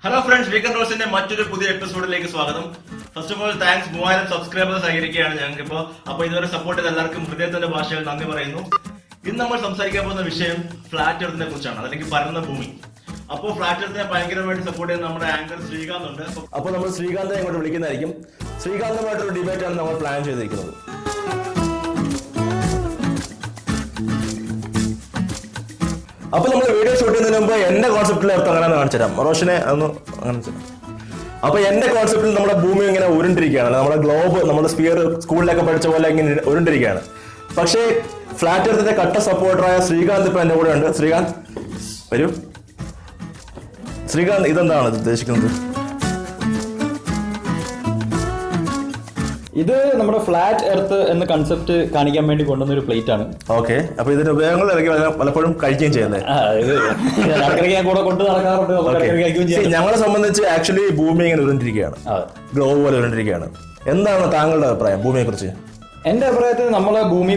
Hello friends, weekend റോസിന്റെ മറ്റൊരു പുതിയ എപ്പിസോഡിലേക്ക് സ്വാഗതം. First of all thanks, 3000 subscribers ആയിരിക്കുകയാണ് ഞങ്ങൾക്കിപ്പോ. അപ്പൊ ഇതുവരെ സപ്പോർട്ട് ചെയ്ത എല്ലാവർക്കും ഹൃദയത്തിന്റെ ഭാഷയിൽ നന്ദി പറയുന്നു. ഇന്ന് നമ്മൾ സംസാരിക്കാൻ പോകുന്ന വിഷയം ഫ്ലാറ്റ് എർത്തിനെ കുറിച്ചാണ്, അല്ലെങ്കിൽ പരന്ന ഭൂമി. അപ്പോൾ ഫ്ലാറ്റ് എർത്തിനെ ഭയങ്കരമായിട്ട് സപ്പോർട്ട് ചെയ്യുന്ന നമ്മുടെ ആങ്കർ ശ്രീകാന്ത് ഉണ്ട്. അപ്പോൾ നമ്മൾ ശ്രീകാന്തിനെ ഇങ്ങോട്ട് വിളിക്കുന്നതായിരിക്കും. ശ്രീകാന്തുമായിട്ടൊരു ഡിബേറ്റ് ആണ് നമ്മൾ പ്ലാൻ ചെയ്തിരിക്കുന്നത്. അപ്പൊ നമ്മൾ വീഡിയോ ഷൂട്ട് ചെയ്യുന്നതിന് മുമ്പ് എന്റെ കോൺസെപ്റ്റിൽ എർത്ത് അങ്ങനെ കാണിച്ചു തരാം. റോഷനെ ഒന്ന് അങ്ങനെ. അപ്പൊ എന്റെ കോൺസെപ്റ്റിൽ നമ്മുടെ ഭൂമി ഇങ്ങനെ ഉരുണ്ടിരിക്കുകയാണ്. നമ്മുടെ ഗ്ലോബ്, നമ്മുടെ സ്പിയർ സ്കൂളിലൊക്കെ പഠിച്ച പോലെ ഇങ്ങനെ ഉരുണ്ടിരിക്കുകയാണ്. പക്ഷേ ഫ്ലാറ്റ് എർത്തിന്റെ കട്ട സപ്പോർട്ടറായ ശ്രീകാന്ത് ഇപ്പൊ എന്റെ കൂടെ ഉണ്ട്. ശ്രീകാന്ത് വരൂ. ശ്രീകാന്ത്, ഇതെന്താണ് ഉദ്ദേശിക്കുന്നത്? ഇത് നമ്മുടെ ഫ്ലാറ്റ് എർത്ത് എന്ന കൺസെപ്റ്റ് കാണിക്കാൻ വേണ്ടി കൊണ്ടുവന്ന ഒരു പ്ലേറ്റ് ആണ്. ഓക്കെ, അപ്പൊ ഇതിന്റെ ഉപയോഗങ്ങൾ പലപ്പോഴും കഴിക്കുകയും ചെയ്യുന്നത് കൂടെ കൊണ്ട് നടക്കാറുണ്ട്. ഞങ്ങളെ സംബന്ധിച്ച് ആക്ച്വലി ഭൂമി ഇങ്ങനെ ഉരുണ്ടിരിക്കുകയാണ്, ഗ്ലോബ് പോലെ ഉരുണ്ടിരിക്കുകയാണ്. എന്താണ് താങ്കളുടെ അഭിപ്രായം ഭൂമിയെ കുറിച്ച്? എന്റെ അഭിപ്രായത്തിൽ നമ്മളെ ഭൂമി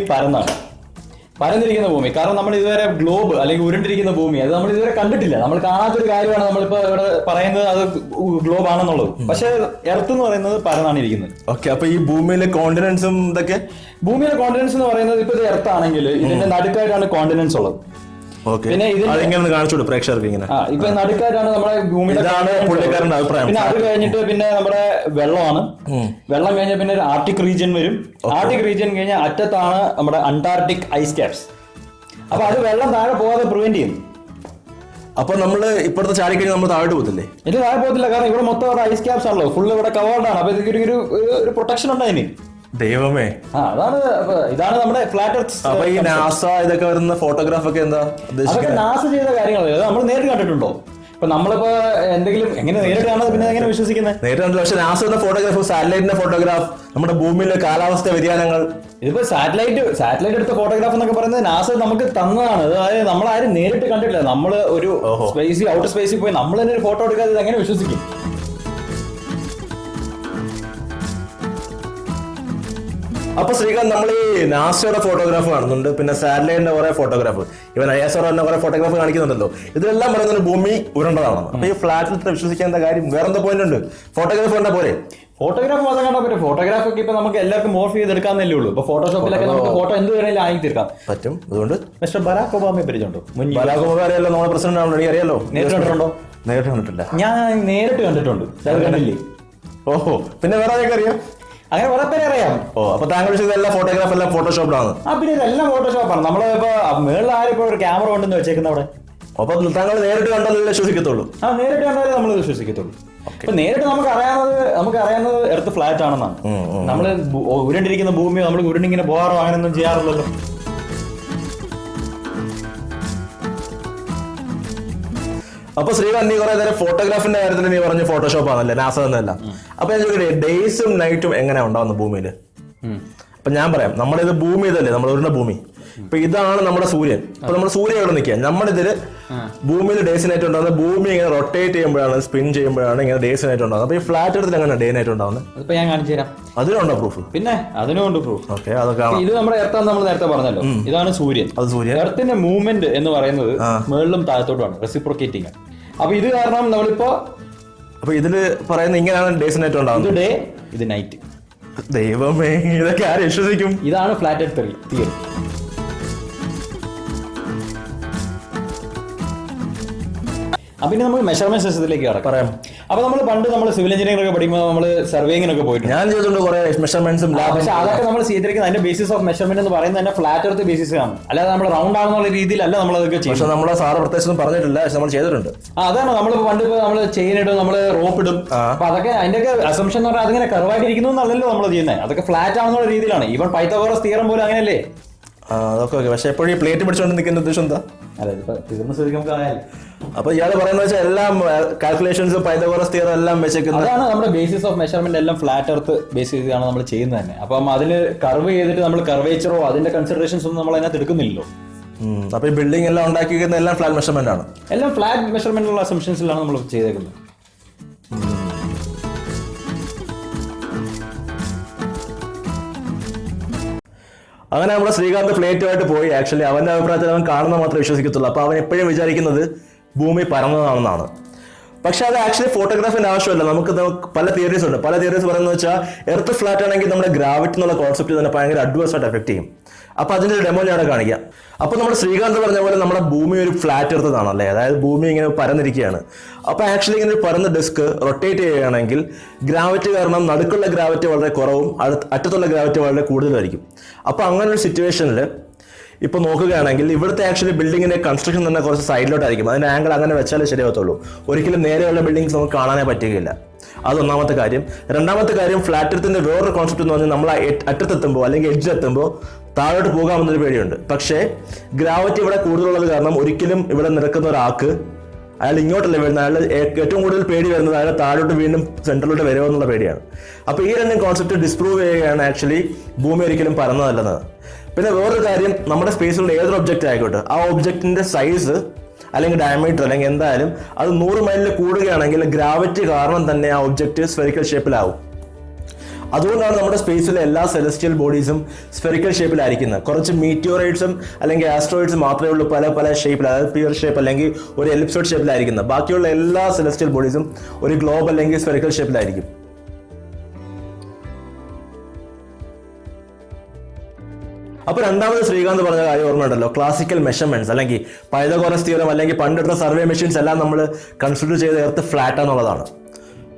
പരന്നിരിക്കുന്ന ഭൂമി. കാരണം നമ്മൾ ഇതുവരെ ഗ്ലോബ് അല്ലെങ്കിൽ ഉരുണ്ടിരിക്കുന്ന ഭൂമി അത് നമ്മൾ ഇതുവരെ കണ്ടിട്ടില്ല. നമ്മൾ കാണാത്തൊരു കാര്യമാണ് നമ്മളിപ്പോ ഇവിടെ പറയുന്നത്, അത് ഗ്ലോബ് ആണെന്നുള്ളത്. പക്ഷെ എർത്ത് എന്ന് പറയുന്നത് പരന്നാണ് ഇരിക്കുന്നത്. ഓക്കെ, അപ്പൊ ഈ ഭൂമിയിലെ കോണ്ടിനെന്റ്സും ഇതൊക്കെ? ഭൂമിയിലെ കോണ്ടിനെന്റ്സ് എന്ന് പറയുന്നത് ഇപ്പൊ ഇത് എർത്ത് ആണെങ്കിൽ ഇതിന്റെ നടുക്കായിട്ടാണ് കോണ്ടിനെന്റ്സ് ഉള്ളത്. പിന്നെ കാണിച്ചോളൂ പ്രേക്ഷകർക്ക്. ഇങ്ങനെ ഇപ്പൊ നടുക്കായിട്ടാണ് നമ്മുടെ ഭൂമിയുടെ അഭിപ്രായം. പിന്നെ അത് കഴിഞ്ഞിട്ട് പിന്നെ നമ്മുടെ വെള്ളമാണ്. വെള്ളം കഴിഞ്ഞാൽ പിന്നെ ഒരു ആർട്ടിക് റീജിയൻ വരും. ആർട്ടിക് റീജിയൻ കഴിഞ്ഞാൽ അറ്റത്താണ് നമ്മുടെ അന്റാർട്ടിക് ഐസ് ക്യാപ്സ്. അപ്പൊ അത് വെള്ളം താഴെ പോകാതെ പ്രിവെന്റ് ചെയ്യും. അപ്പൊ നമ്മള് ഇപ്പോഴത്തെ ചാടിക്കഴിഞ്ഞാൽ നമ്മൾ താഴോട്ട് പോകത്തില്ലേ? ഇത് താഴെ പോകത്തില്ല, കാരണം ഇവിടെ മൊത്തം ഐസ് ക്യാപ്സ് ആണല്ലോ, ഫുള്ള് ഇവിടെ കവേർഡാണ്. അപ്പൊ ഇതൊക്കെ ഒരു പ്രൊട്ടക്ഷൻ ഉണ്ട് അതിന്. ദൈവമേ, ഇതാണ് നമ്മുടെ ഫ്ലാറ്റ് എർത്ത്. അപ്പൊ ഈ നാസ ഇതൊക്കെ വരുന്ന ഫോട്ടോഗ്രാഫ് ഒക്കെ എന്താ ഉദ്ദേശിക്കുന്നത്? നാസ ചെയ്ത കാര്യങ്ങളല്ലേ, നമ്മൾ നേരിട്ട് കണ്ടിട്ടുണ്ടോ? ഇപ്പൊ നമ്മളിപ്പോ എന്തെങ്കിലും എങ്ങനെ നേരിട്ട് കാണാതെ പിന്നെ എങ്ങനെ വിശ്വസിക്കുന്നത്? നേരിട്ട്. പക്ഷെ നാസയുടെ ഫോട്ടോഗ്രാഫ്, സാറ്റലൈറ്റിന്റെ ഫോട്ടോഗ്രാഫ്, നമ്മുടെ ഭൂമിയിലെ കാലാവസ്ഥ വ്യതിയാനങ്ങൾ, ഇതിപ്പോ സാറ്റലൈറ്റ് എടുത്ത ഫോട്ടോഗ്രാഫ് എന്നൊക്കെ പറയുന്നത് നാസ നമുക്ക് തന്നതാണ്. അതായത് നമ്മളാരും നേരിട്ട് കണ്ടിട്ടില്ല. നമ്മള് ഒരു ഔട്ടർ സ്പേസിൽ പോയി നമ്മൾ തന്നെ ഒരു ഫോട്ടോ എടുക്കാതെ എങ്ങനെ വിശ്വസിക്കും? അപ്പൊ ശ്രീകാന്ത്, നമ്മൾ ഈ നാസയുടെ ഫോട്ടോഗ്രാഫ് കാണുന്നുണ്ട്, പിന്നെ സാറ്റലൈറ്റിന്റെ കുറെ ഫോട്ടോഗ്രാഫ്, ഇവൻ ISRO തന്നെ കുറെ ഫോട്ടോഗ്രാഫ് കാണിക്കുന്നുണ്ടല്ലോ. ഇതിലെല്ലാം പറയുന്നത് ഭൂമി ഉരുണ്ടതാണ്. അപ്പൊ ഈ ഫ്ലാറ്റിൽ വിശ്വസിക്കേണ്ട കാര്യം വേറെന്താ പോയിന്റ് ഉണ്ട്? ഫോട്ടോഗ്രാഫ് കണ്ടാ പോരെ? ഫോട്ടോഗ്രാഫ് മാത്രം കണ്ടാൽ പറ്റും. ഫോട്ടോഗ്രാഫ് ഒക്കെ ഇപ്പൊ നമുക്ക് എല്ലാവർക്കും മോർഫ് ചെയ്തെടുക്കാന്നല്ലേ ഉള്ളൂ. ഇപ്പൊ ഫോട്ടോഷോപ്പിലൊക്കെ നമുക്ക് ഫോട്ടോ എന്ത് വേണേലും ആയി തീർക്കാം പറ്റും. അതുകൊണ്ട് മിസ്റ്റർ ബരാക് ഒബാമയെ പരിചയമുണ്ടോ? ബരാക് ഒബാമ അറിയാലോ, നമ്മുടെ പ്രസിഡന്റ് ആണല്ലോ, എനിക്ക് അറിയാലോ. നേരിട്ട് കണ്ടിട്ടുണ്ടോ? നേരിട്ട് കണ്ടിട്ടില്ല. ഞാൻ നേരിട്ട് കണ്ടിട്ടുണ്ട്. കണ്ടില്ലേ? ഓഹോ, പിന്നെ വേറെ ആരൊക്കെ അറിയാം? അങ്ങനെ കുറെ പേരെ അറിയാം. അപ്പൊ താങ്കൾ എല്ലാ ഫോട്ടോഗ്രാഫ് എല്ലാം ഫോട്ടോഷോപ്പിലാണ്? പിന്നെ ഇതെല്ലാം ഫോട്ടോഷോപ്പാണ്. നമ്മളിപ്പോ മേളിൽ ആരിപ്പോ ഒരു ക്യാമറ കൊണ്ടെന്ന് വെച്ചേക്കുന്ന അവിടെ. അപ്പൊ താങ്കൾ നേരിട്ട് കണ്ടാലേ വിശ്വസിക്കത്തുള്ളൂ? നേരിട്ട് കണ്ടാലേ നമ്മൾ വിശ്വസിക്കത്തുള്ളൂ. ഇപ്പൊ നേരിട്ട് നമുക്ക് അറിയാവുന്നത് എർത്ത് ഫ്ലാറ്റ് ആണെന്നാണ്. നമ്മള് ഉരുണ്ടിരിക്കുന്ന ഭൂമി നമ്മൾ ഉരുണ്ടിങ്ങനെ പോകാറോ അങ്ങനെയൊന്നും ചെയ്യാറില്ലല്ലോ. അപ്പൊ ശ്രീകാന്ത്, നീ കുറെ നേരം ഫോട്ടോഗ്രാഫിന്റെ കാര്യത്തിൽ നീ പറഞ്ഞ ഫോട്ടോഷോപ്പ് ആണല്ലേ, നാസ എന്നല്ല. അപ്പൊ ഞാൻ ചോദിക്കട്ടെ, ഡേയ്സും നൈറ്റും എങ്ങനെയാ ഉണ്ടാവുന്നത് ഭൂമിയില്? അപ്പൊ ഞാൻ പറയാം, നമ്മളിത് ഭൂമി ഇതല്ലേ, നമ്മൾ ഉരുണ്ട ഭൂമി. ഇപ്പൊ ഇതാണ് നമ്മുടെ സൂര്യൻ. അപ്പൊ നമ്മുടെ സൂര്യൻ ഇവിടെ നിൽക്കുക. നമ്മളിതില് ഭൂമിയിൽ ഡേയ്സ് നൈറ്റ് ഉണ്ടാകുന്നത് ഭൂമി ഇങ്ങനെ റൊട്ടേറ്റ് ചെയ്യുമ്പോഴാണ്, സ്പിൻ ചെയ്യുമ്പോഴാണ് ഇങ്ങനെ ഡേയ്സ് നൈറ്റ് ഉണ്ടാകുന്നത്. അപ്പൊ ഈ ഫ്ലാറ്റ് എടുത്തിട്ട് എങ്ങനെ ഡേ നൈറ്റ് ഉണ്ടാവുന്നത്? അതിപ്പോ ഞാൻ കാണിച്ചു തരാം. അതിനുണ്ടോ പ്രൂഫ്? പിന്നെ അതിനുണ്ട് പ്രൂഫ്. ഓക്കെ, അതൊക്കെ ഇത് നമ്മുടെ എർത്താന്ന് നമ്മൾ നേരത്തെ പറഞ്ഞല്ലോ. ഇതാണ് സൂര്യൻ. അത് സൂര്യൻ. എർത്തിന്റെ മൂവ്മെന്റ് എന്ന് പറയുന്നത് മുകളിലും താഴത്തോട്ടുമാണ്, റെസിപ്രോക്കേറ്റിംഗ്. അപ്പൊ ഇത് കാരണം നമ്മളിപ്പോ അപ്പൊ ഇതില് പറയുന്നത് ഇങ്ങനെയാണ് ഡേയ്സ് നൈറ്റ് ഉണ്ടാവുന്നത്. ഇത് ഡേ, ഇത് നൈറ്റ്. ദൈവമേ, ഇതൊക്കെ ആര് വിശ്വസിക്കും? ഇതാണ് ഫ്ലാറ്റ് എർത്ത് തിയറി. പിന്നെ നമുക്ക് മെഷർമെന്റ് സിസ്റ്റത്തിലേക്ക് പറയാം. അപ്പൊ നമ്മൾ പണ്ട് സിവിൽ എഞ്ചിനീയറിംഗ് ഒക്കെ പഠിക്കുമ്പോൾ നമ്മൾ സർവേയിങ്ങിനൊക്കെ പോയിട്ടുണ്ട്. ഞാൻ ചെയ്തിട്ടുണ്ട് കുറെ മെഷർമെന്റ്സും. പക്ഷെ അതൊക്കെ നമ്മൾ ചെയ്തിരിക്കുന്നത് അതിന്റെ ബേസിസ് ഓഫ് മെഷർമെന്റ് എന്ന് പറയുന്നത് തന്നെ ഫ്ലാറ്റ് എർത്ത് ബേസിസ് ആണ്. അല്ലാതെ നമ്മൾ റൗണ്ട് ആണെന്നുള്ള രീതിയിലല്ല നമ്മൾ അതൊക്കെ ചെയ്യും. പക്ഷെ നമ്മളെ സാറ് പ്രത്യേകിച്ചൊന്നും പറഞ്ഞിട്ടില്ല, പക്ഷെ നമ്മൾ ചെയ്തിട്ടുണ്ട്. അതാണ് നമ്മൾ പണ്ട് നമ്മൾ ചെയിൻ ഇടും, നമ്മൾ റോപ്പ് ഇടും. അപ്പൊ അതൊക്കെ അതിന്റെയൊക്കെ അസംഷൻ എന്ന് പറഞ്ഞാൽ അതിങ്ങനെ കർവായിട്ടിരിക്കുന്നു എന്നല്ലല്ലോ നമ്മൾ ചെയ്യുന്നത്. അതൊക്കെ ഫ്ലാറ്റ് ആണെന്നുള്ള രീതിയിലാണ്. ഈവൻ പൈത്തഗോറസ് തിയറം പോലും അങ്ങനെയല്ലേ? അതൊക്കെ ഓക്കെ. പക്ഷെ എപ്പോഴും ഈ പ്ലേറ്റ് പിടിച്ചുകൊണ്ട് നിൽക്കുന്ന ഉദ്ദേശം എന്താ? അപ്പൊ ഇയാൾ പറയുന്നത് വെച്ചാൽ എല്ലാം കാൽക്കുലേഷൻസ്, പൈത്തഗോറസ് തിയറം എല്ലാം വെച്ചേക്കുന്നത്. അതാണ് നമ്മുടെ ബേസിസ് ഓഫ് മെഷർമെന്റ് എല്ലാം ഫ്ലാറ്റ് എർത്ത് ബേസ് ചെയ്താണ് നമ്മൾ ചെയ്യുന്നത് തന്നെ. അപ്പം അതില് കർവ് ചെയ്തിട്ട് നമ്മൾ കർവേച്ചറോ അതിന്റെ കൺസിഡറേഷൻസ് ഒന്നും നമ്മൾ അതിനകത്ത് എടുക്കുന്നില്ലല്ലോ. അപ്പൊ ഈ ബിൽഡിംഗ് എല്ലാം ഉണ്ടാക്കിയിരിക്കുന്ന എല്ലാം ഫ്ലാറ്റ് മെഷർമെന്റ് ആണ്. എല്ലാം ഫ്ലാറ്റ് മെഷർമെന്റിലുള്ള അസംഷൻസിലാണ് നമ്മൾ ചെയ്തേക്കുന്നത്. അങ്ങനെ നമ്മുടെ ശ്രീകാന്ത് ഫ്ലേറ്റുമായിട്ട് പോയി. ആക്ച്വലി അവന്റെ അഭിപ്രായത്തിൽ അവൻ കാണുന്ന മാത്രമേ വിശ്വസിക്കത്തുള്ളൂ. അപ്പൊ അവൻ എപ്പോഴും വിചാരിക്കുന്നത് ഭൂമി പരന്നതാണെന്നാണ്. പക്ഷെ അത് ആക്ച്വലി ഫോട്ടോഗ്രാഫിന്റെ ആവശ്യമല്ല. നമുക്ക് പല തിയറീസ് ഉണ്ട്. പല തിയറീസ് പറയുന്നത് വെച്ചാൽ എർത്ത് ഫ്ലാറ്റ് ആണെങ്കിൽ നമ്മുടെ ഗ്രാവിറ്റി എന്നുള്ള കോൺസെപ്റ്റ് തന്നെ ഭയങ്കര അഡ്വേഴ്സ് ആയിട്ട് എഫക്ട് ചെയ്യും. അപ്പൊ അതിന്റെ ഒരു ഡെമോ ഞാൻ കാണിക്കാം. അപ്പൊ നമ്മുടെ ശ്രീകാന്ത് പറഞ്ഞ പോലെ നമ്മുടെ ഭൂമി ഒരു ഫ്ലാറ്റ് എർത്തതാണ് അല്ലേ, അതായത് ഭൂമി ഇങ്ങനെ പരന്നിരിക്കുകയാണ്. അപ്പൊ ആക്ച്വലി ഇങ്ങനെ ഒരു പരന്ന ഡിസ്ക് റൊട്ടേറ്റ് ചെയ്യുകയാണെങ്കിൽ ഗ്രാവിറ്റി കാരണം നടുക്കുള്ള ഗ്രാവിറ്റി വളരെ കുറവും അറ്റത്തുള്ള ഗ്രാവിറ്റി വളരെ കൂടുതലായിരിക്കും. അപ്പൊ അങ്ങനെ ഒരു സിറ്റുവേഷനിൽ ഇപ്പോൾ നോക്കുകയാണെങ്കിൽ ഇവിടുത്തെ ആക്ച്വലി ബിൽഡിങ്ങിന്റെ കൺസ്ട്രക്ഷൻ തന്നെ കുറച്ച് സൈഡിലോട്ടായിരിക്കും. അതിന്റെ ആംഗിൾ അങ്ങനെ വെച്ചാലേ ശരിയാവത്തുള്ളൂ. ഒരിക്കലും നേരെയുള്ള ബിൽഡിങ്സ് നമുക്ക് കാണാനേ പറ്റുകയില്ല. അതൊന്നാമത്തെ കാര്യം. രണ്ടാമത്തെ കാര്യം, ഫ്ലാറ്റ് എർത്തിന്റെ വേറൊരു കോൺസെപ്റ്റ് എന്ന് പറഞ്ഞാൽ നമ്മൾ അറ്റത്തെത്തുമ്പോൾ അല്ലെങ്കിൽ എഡ്ജിലെത്തുമ്പോൾ താഴോട്ട് പോകാമെന്നൊരു പേടിയുണ്ട്. പക്ഷേ ഗ്രാവിറ്റി ഇവിടെ കൂടുതലുള്ളത് കാരണം ഒരിക്കലും ഇവിടെ നിൽക്കുന്ന ഒരാൾക്ക് അയാൾ ഇങ്ങോട്ടല്ല വരുന്നത്. അയാൾ ഏറ്റവും കൂടുതൽ പേടി വരുന്നത് അയാൾ താഴോട്ട് വീണ്ടും സെൻട്രലോട്ട് വരുമോ എന്നുള്ള പേടിയാണ്. അപ്പോൾ ഈ രണ്ടും കോൺസെപ്റ്റ് ഡിസ്പ്രൂവ് ചെയ്യുകയാണ് ആക്ച്വലി ഭൂമി ഒരിക്കലും പരന്നതല്ലെന്നത്. പിന്നെ വേറൊരു കാര്യം, നമ്മുടെ സ്പേസിലുള്ള ഏതൊരു ഒബ്ജക്റ്റ് ആയിക്കോട്ടെ, ആ ഒബ്ജക്റ്റിന്റെ സൈസ് അല്ലെങ്കിൽ ഡയമീറ്റർ അല്ലെങ്കിൽ എന്തായാലും അത് 100 മൈലിൽ കൂടുകയാണെങ്കിൽ ഗ്രാവിറ്റി കാരണം തന്നെ ആ ഒബ്ജക്റ്റ് സ്ഫെറിക്കൽ ഷേപ്പിലാവും. അതുകൊണ്ടാണ് നമ്മുടെ സ്പേസിലെ എല്ലാ സെലസ്റ്റിയൽ ബോഡീസും സ്ഫെറിക്കൽ ഷേപ്പിലായിരിക്കുന്നത്. കുറച്ച് മീറ്റിയോറൈറ്റ്സും അല്ലെങ്കിൽ ആസ്ട്രോയിഡ്സും മാത്രമേ ഉള്ളൂ പല പല ഷേപ്പിൽ, അതായത് പിയർ ഷേപ്പ് അല്ലെങ്കിൽ ഒരു എലിപ്സോയിഡ് ഷേപ്പിലായിരിക്കുന്നത്. ബാക്കിയുള്ള എല്ലാ സെലസ്റ്റിയൽ ബോഡീസും ഒരു ഗ്ലോബ് അല്ലെങ്കിൽ സ്ഫെറിക്കൽ ഷേപ്പിലായിരിക്കും. അപ്പൊ രണ്ടാമത് ശ്രീകാന്ത് പറഞ്ഞ കാര്യം ഓർമ്മയുണ്ടല്ലോ, ക്ലാസിക്കൽ മെഷർമെന്റ്സ് അല്ലെങ്കിൽ പൈതഗോറസ് തിയറം അല്ലെങ്കിൽ പണ്ടെടുത്ത സർവേ മെഷീൻസ് എല്ലാം നമ്മൾ കൺസിഡർ ചെയ്ത എർത്ത് ഫ്ലാറ്റ് എന്നുള്ളതാണ്.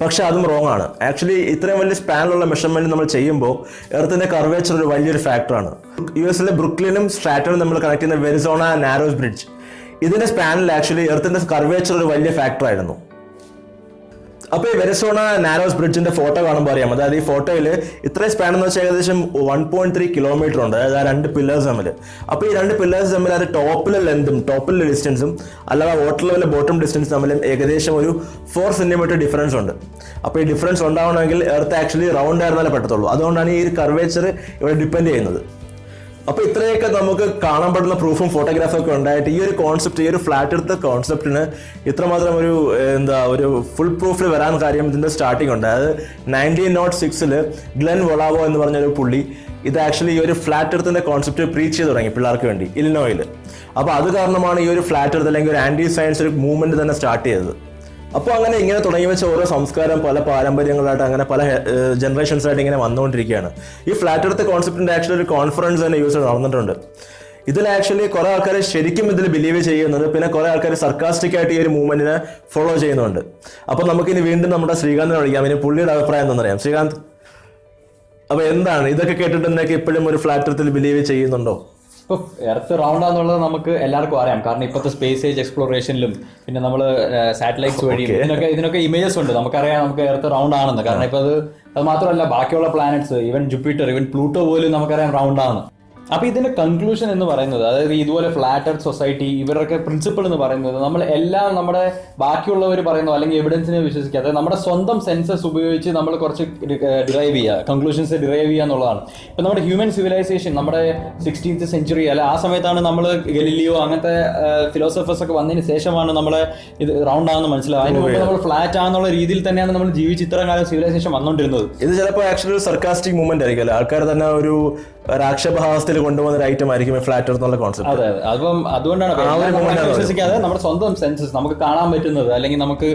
പക്ഷെ അതും റോങ് ആണ്. ആക്ച്വലി ഇത്രയും വലിയ സ്പാനിലുള്ള മെഷർമെന്റ് നമ്മൾ ചെയ്യുമ്പോൾ എർത്തിന്റെ കർവേച്ചർ ഒരു വലിയൊരു ഫാക്ടറാണ്. US ബ്രുക്ലിനും സ്ട്രാറ്റനും നമ്മൾ കണക്ട് ചെയ്യുന്ന വെരിസോണ നാരോസ് ബ്രിഡ്ജ്, ഇതിന്റെ സ്പാനിൽ ആക്ച്വലി എർത്തിന്റെ കർവേച്ചർ ഒരു വലിയ ഫാക്ടറായിരുന്നു. അപ്പോൾ ഈ വെരിസോണ നാരോസ് ബ്രിഡ്ജിന്റെ ഫോട്ടോ കാണുമ്പോൾ അറിയാം. അതായത് ഈ ഫോട്ടോയിൽ ഇത്രയും സ്പാൻ എന്ന് വെച്ചാൽ ഏകദേശം 1.3 കിലോമീറ്റർ ഉണ്ട്, അതായത് ആ രണ്ട് പില്ലേഴ്സ് തമ്മിൽ. അപ്പോൾ ഈ രണ്ട് പില്ലേഴ്സ് തമ്മിൽ അത് ടോപ്പിലെ ലെന്തും ടോപ്പിലെ ഡിസ്റ്റൻസും അല്ലാതെ വാട്ടർ ലെവലിലെ ബോട്ടം ഡിസ്റ്റൻസ് തമ്മിലും ഏകദേശം ഒരു 4 സെന്റിമീറ്റർ ഡിഫറൻസ് ഉണ്ട്. അപ്പോൾ ഈ ഡിഫറൻസ് ഉണ്ടാവണമെങ്കിൽ എർത്ത് ആക്ച്വലി റൗണ്ട് ആയിരുന്നാലേ പറ്റത്തുള്ളൂ. അതുകൊണ്ടാണ് ഈ കർവേച്ചർ ഇവിടെ ഡിപ്പെൻഡ് ചെയ്യുന്നത്. അപ്പോൾ ഇത്രയൊക്കെ നമുക്ക് കാണപ്പെടുന്ന പ്രൂഫും ഫോട്ടോഗ്രാഫൊക്കെ ഉണ്ടായിട്ട് ഈ ഒരു കോൺസെപ്റ്റ്, ഈ ഒരു ഫ്ലാറ്റ് എർത്ത് കോൺസെപ്റ്റിന് ഇത്രമാത്രം ഒരു ഫുൾ പ്രൂഫിൽ വരാൻ കാര്യം ഇതിൻ്റെ സ്റ്റാർട്ടിംഗ് ഉണ്ട്. അതായത് 1906 ഗ്ലെൻ വൊളാവോ എന്ന് പറഞ്ഞൊരു പുള്ളി ഇത് ആക്ച്വലി ഈ ഒരു ഫ്ലാറ്റ് എർത്തിന്റെ കോൺസെപ്റ്റ് പ്രീച്ച് ചെയ്ത് തുടങ്ങി പിള്ളേർക്ക് വേണ്ടി ഇലിനോയിൽ. അപ്പോൾ അത് കാരണമാണ് ഈ ഒരു ഫ്ലാറ്റ് എർത്ത് അല്ലെങ്കിൽ ഒരു ആന്റി സയൻസ് ഒരു മൂവ്മെന്റ് തന്നെ സ്റ്റാർട്ട് ചെയ്തത്. അപ്പോൾ അങ്ങനെ ഇങ്ങനെ തുടങ്ങി വെച്ച ഓരോ സംസ്കാരം പല പാരമ്പര്യങ്ങളായിട്ട് അങ്ങനെ പല ജനറേഷൻസ് ആയിട്ട് ഇങ്ങനെ വന്നുകൊണ്ടിരിക്കുകയാണ്. ഈ ഫ്ലാറ്റ് എർത്ത് കോൺസെപ്റ്റിന്റെ ആക്ച്വലി ഒരു കോൺഫറൻസ് തന്നെ യൂസ് നടന്നിട്ടുണ്ട്. ഇതിൽ ആക്ച്വലി കുറെ ആൾക്കാർ ശരിക്കും ഇതിൽ ബിലീവ് ചെയ്യുന്നുണ്ട്, പിന്നെ കുറെ ആൾക്കാർ സർക്കാസ്റ്റിക് ആയിട്ട് ഈ ഒരു മൂവ്മെന്റിനെ ഫോളോ ചെയ്യുന്നുണ്ട്. അപ്പോൾ നമുക്കിനി വീണ്ടും നമ്മുടെ ശ്രീകാന്തിനെ വിളിക്കാം. ഇനി പുള്ളിയുടെ അഭിപ്രായം എന്താണെന്നറിയാം. ശ്രീകാന്ത്, അപ്പോൾ എന്താണ് ഇതൊക്കെ കേട്ടിട്ട് എന്തൊക്കെ ഇപ്പോഴും ഒരു ഫ്ലാറ്റ് എർത്തിൽ ബിലീവ് ചെയ്യുന്നുണ്ടോ? ഇപ്പോൾ എർത്ത് റൗണ്ട് ആണെന്നുള്ളത് നമുക്ക് എല്ലാവർക്കും അറിയാം. കാരണം ഇപ്പോഴത്തെ സ്പേസ് ഏജ് എക്സ്പ്ലോറേഷനിലും പിന്നെ നമ്മൾ സാറ്റലൈറ്റ്സ് വഴി ഇതിനൊക്കെ ഇമേജസ് ഉണ്ട്. നമുക്കറിയാം നമുക്ക് എർത്ത് റൗണ്ട് ആണെന്ന്. കാരണം ഇപ്പോൾ അത് മാത്രമല്ല, ബാക്കിയുള്ള planets, even Jupiter, even Pluto പോലും നമുക്കറിയാം റൗണ്ട് ആണ്. അപ്പോൾ ഇതിന്റെ കൺക്ലൂഷൻ എന്ന് പറയുന്നത്, അതായത് ഇതുപോലെ ഫ്ലാറ്റ് എർത്ത് സൊസൈറ്റി ഇവരൊക്കെ പ്രിൻസിപ്പിൾ എന്ന് പറയുന്നത്, നമ്മൾ എല്ലാം നമ്മുടെ ബാക്കിയുള്ളവർ പറയുന്നു അല്ലെങ്കിൽ എവിഡൻസിനെ വിശ്വസിക്കുക, അതായത് നമ്മുടെ സ്വന്തം സെൻസസ് ഉപയോഗിച്ച് നമ്മൾ കുറച്ച് ഡിറൈവ് ചെയ്യുക, കൺക്ലൂഷൻസ് ഡിറൈവ് ചെയ്യുക എന്നുള്ളതാണ്. ഇപ്പം നമ്മുടെ ഹ്യൂമൻ സിവിലൈസേഷൻ നമ്മുടെ 16th സെഞ്ചുറി അല്ല ആ സമയത്താണ് നമ്മൾ ഗലീലിയോ അങ്ങനത്തെ ഫിലോസഫേഴ്സ് ഒക്കെ വന്നതിന് ശേഷമാണ് നമ്മളെ ഇത് റൗണ്ട് ആണെന്ന് മനസ്സിലാവുക. അതിന് മുമ്പ് നമ്മൾ ഫ്ലാറ്റ് ആണെന്നുള്ള രീതിയിൽ തന്നെയാണ് നമ്മൾ ജീവിച്ച് ഇത്ര കാലം സിവിലൈസേഷൻ വന്നുകൊണ്ടിരുന്നത്. ഇത് ചിലപ്പോൾ ആക്ച്വലി ഒരു സർക്കാസ്റ്റിക് മൂവ്മെന്റ് ആയിരിക്കും. ആൾക്കാർ തന്നെ ഒരു രാക്ഷസഭാവസ്ഥയിൽ കൊണ്ടുപോകുന്ന ഒരു ഐറ്റം ആയിരിക്കും ഫ്ലാറ്റ് എർത്ത് എന്നുള്ള കോൺസെപ്റ്റ്. അതെ, അപ്പം അതുകൊണ്ടാണ് വിശ്വസിക്കാതെ നമ്മുടെ സ്വന്തം സെൻസസ് നമുക്ക് കാണാൻ പറ്റുന്നത് അല്ലെങ്കിൽ നമുക്ക്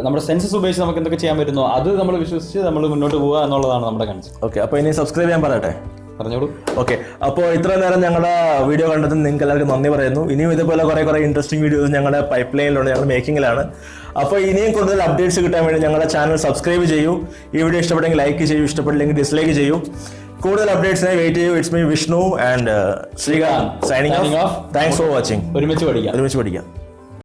നമ്മുടെ സെൻസസ് ഉപയോഗിച്ച് നമുക്ക് എന്തൊക്കെ ചെയ്യാൻ പറ്റുന്നോ അത് നമ്മൾ വിശ്വസിച്ച് നമ്മൾ മുന്നോട്ട് പോവുക എന്നുള്ളതാണ് നമ്മുടെ കൺസെപ്റ്റ്. ഓക്കെ, അപ്പോൾ ഇനി സബ്സ്ക്രൈബ് ചെയ്യാൻ പറയട്ടെ. പറഞ്ഞോളൂ. ഓക്കെ, അപ്പോൾ ഇത്ര നേരം ഞങ്ങളുടെ വീഡിയോ കണ്ടതിന് നിങ്ങൾക്ക് എല്ലാവർക്കും നന്ദി പറയുന്നു. ഇനിയും ഇതുപോലെ കുറേ ഇൻട്രസ്റ്റിംഗ് വീഡിയോസ് ഞങ്ങളുടെ പൈപ്പ് ലൈനിലുണ്ട്, ഞങ്ങൾ മേക്കിങ്ങിലാണ്. അപ്പോൾ ഇനിയും കൂടുതൽ അപ്ഡേറ്റ്സ് കിട്ടാൻ വേണ്ടി ഞങ്ങളുടെ ചാനൽ സബ്സ്ക്രൈബ് ചെയ്യൂ. ഈ വീഡിയോ ഇഷ്ടപ്പെട്ടെങ്കിൽ ലൈക്ക് ചെയ്യൂ, ഇഷ്ടപ്പെട്ടില്ലെങ്കിൽ ഡിസ്ലൈക്ക് ചെയ്യൂ. കൂടുതൽ അപ്ഡേറ്റ്സിനായി വെയിറ്റ് ചെയ്യൂ. It's me Vishnu and Sreekanth signing off. Thanks for watching. ഒരുമിച്ച് പഠിക്കാം.